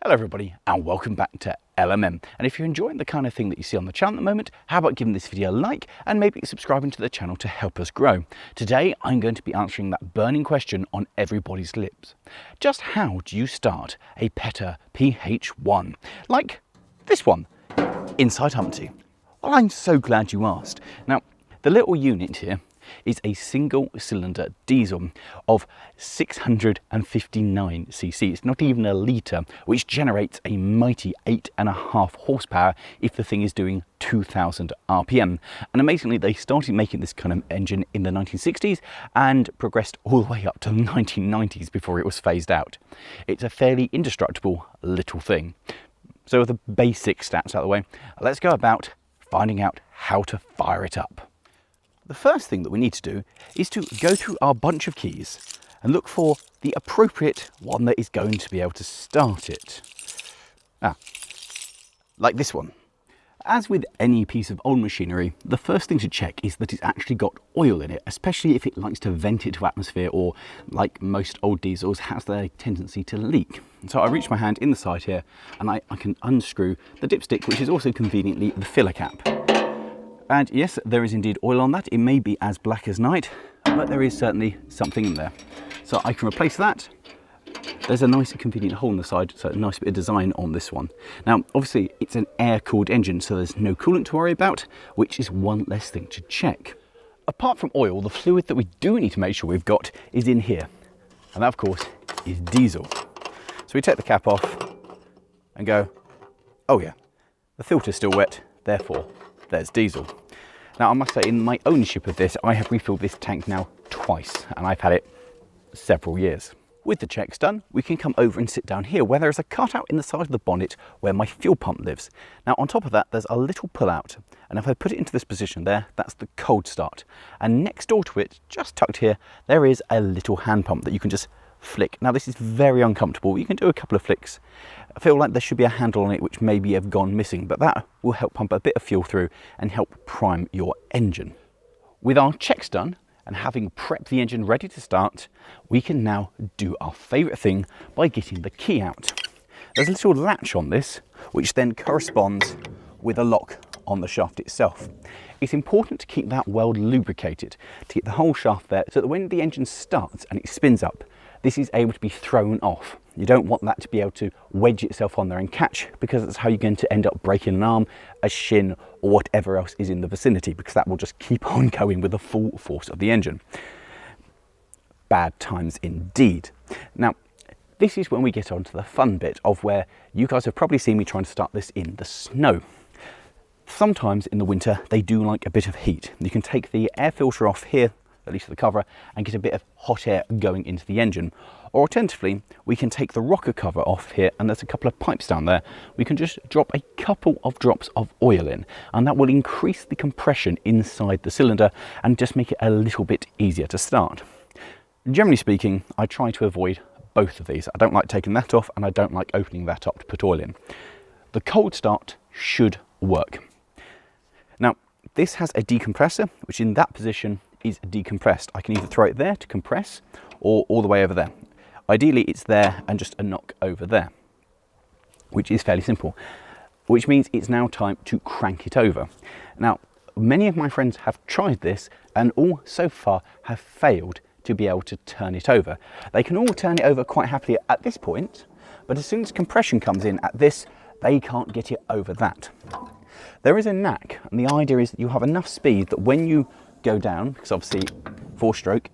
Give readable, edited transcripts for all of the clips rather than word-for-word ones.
Hello everybody and welcome back to LMM. And if you're enjoying the kind of thing that you see on the channel at the moment, how about giving this video a like and maybe subscribing to the channel to help us grow. Today I'm going to be answering that burning question on everybody's lips. Just how do you start a Petter PH1? Like this one, inside Humpty. Well, I'm so glad you asked. Now, the little unit here is a single cylinder diesel of 659 cc. It's not even a litre, which generates a mighty 8.5 horsepower if the thing is doing 2000 RPM. And amazingly, they started making this kind of engine in the 1960s and progressed all the way up to the 1990s before it was phased out. It's a fairly indestructible little thing. So with the basic stats out of the way, let's go about finding out how to fire it up. The first thing that we need to do is to go through our bunch of keys and look for the appropriate one that is going to be able to start it. Like this one. As with any piece of old machinery, the first thing to check is that it's actually got oil in it, especially if it likes to vent it to atmosphere or, like most old diesels, has the tendency to leak. So I reach my hand in the side here and I can unscrew the dipstick, which is also conveniently the filler cap. And yes, there is indeed oil on that. It may be as black as night, but there is certainly something in there. So I can replace that. There's a nice and convenient hole in the side, so a nice bit of design on this one. Now, obviously, it's an air-cooled engine, so there's no coolant to worry about, which is one less thing to check. Apart from oil, the fluid that we do need to make sure we've got is in here. And that, of course, is diesel. So we take the cap off and go, oh yeah, the filter's still wet, therefore, there's diesel. Now, I must say, in my ownership of this, I have refilled this tank now twice, and I've had it several years. With the checks done, we can come over and sit down here where there is a cutout in the side of the bonnet where my fuel pump lives. Now, on top of that, there's a little pull-out, and if I put it into this position there, that's the cold start. And next door to it, just tucked here, there is a little hand pump that you can just flick. Now, this is very uncomfortable. You can do a couple of flicks. I feel like there should be a handle on it which maybe have gone missing, but that will help pump a bit of fuel through and help prime your engine. With our checks done and having prepped the engine ready to start, we can now do our favourite thing by getting the key out. There's a little latch on this which then corresponds with a lock on the shaft itself. It's important to keep that well lubricated, to get the whole shaft there so that when the engine starts and it spins up, this is able to be thrown off. You don't want that to be able to wedge itself on there and catch, because that's how you're going to end up breaking an arm, a shin, or whatever else is in the vicinity, because that will just keep on going with the full force of the engine. Bad times indeed. Now, this is when we get on to the fun bit of where you guys have probably seen me trying to start this in the snow. Sometimes in the winter, they do like a bit of heat. You can take the air filter off here, at least the cover, and get a bit of hot air going into the engine. Or alternatively, we can take the rocker cover off here, and there's a couple of pipes down there. We can just drop a couple of drops of oil in, and that will increase the compression inside the cylinder and just make it a little bit easier to start. Generally speaking, I try to avoid both of these. I don't like taking that off, and I don't like opening that up to put oil in. The cold start should work. Now, this has a decompressor, which in that position is decompressed. I can either throw it there to compress or all the way over there. Ideally, it's there and just a knock over there, which is fairly simple, which means it's now time to crank it over. Now, many of my friends have tried this and all so far have failed to be able to turn it over. They can all turn it over quite happily at this point, but as soon as compression comes in at this, they can't get it over that. There is a knack, and the idea is that you have enough speed that when you go down, because obviously 4-stroke,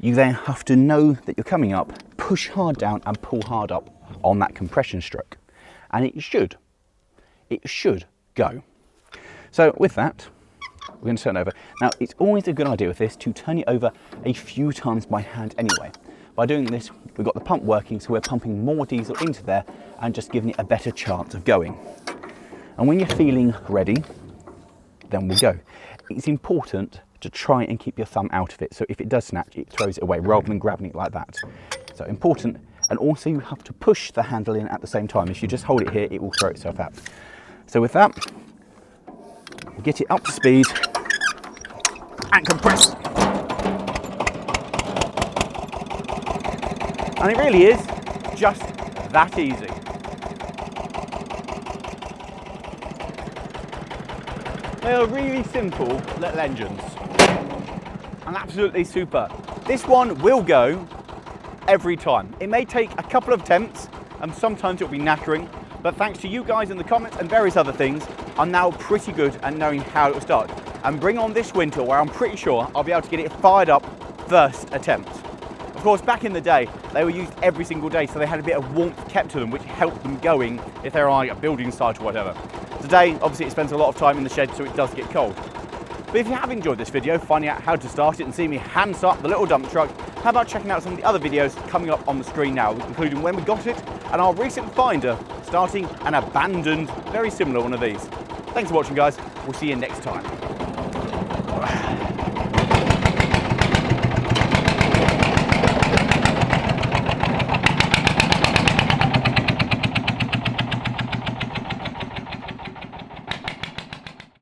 you then have to know that you're coming up, push hard down and pull hard up on that compression stroke. And it should go. So with that, we're going to turn over. Now, it's always a good idea with this to turn it over a few times by hand anyway. By doing this, we've got the pump working, so we're pumping more diesel into there and just giving it a better chance of going. And when you're feeling ready, then we'll go. It's important to try and keep your thumb out of it, so if it does snatch, it throws it away rather than grabbing it like that. So important, and also you have to push the handle in at the same time. If you just hold it here, it will throw itself out. So with that, we'll get it up to speed and compress. And it really is just that easy. They are really simple little engines and absolutely super. This one will go every time. It may take a couple of attempts and sometimes it'll be knackering, but thanks to you guys in the comments and various other things, I'm now pretty good at knowing how it will start. And bring on this winter where I'm pretty sure I'll be able to get it fired up first attempt. Of course, back in the day, they were used every single day, so they had a bit of warmth kept to them, which helped them going if they're on like a building site or whatever. Today, obviously it spends a lot of time in the shed, so it does get cold. But if you have enjoyed this video, finding out how to start it and seeing me hand start the little dump truck, how about checking out some of the other videos coming up on the screen now, including when we got it and our recent finder starting an abandoned, very similar one of these. Thanks for watching, guys. We'll see you next time.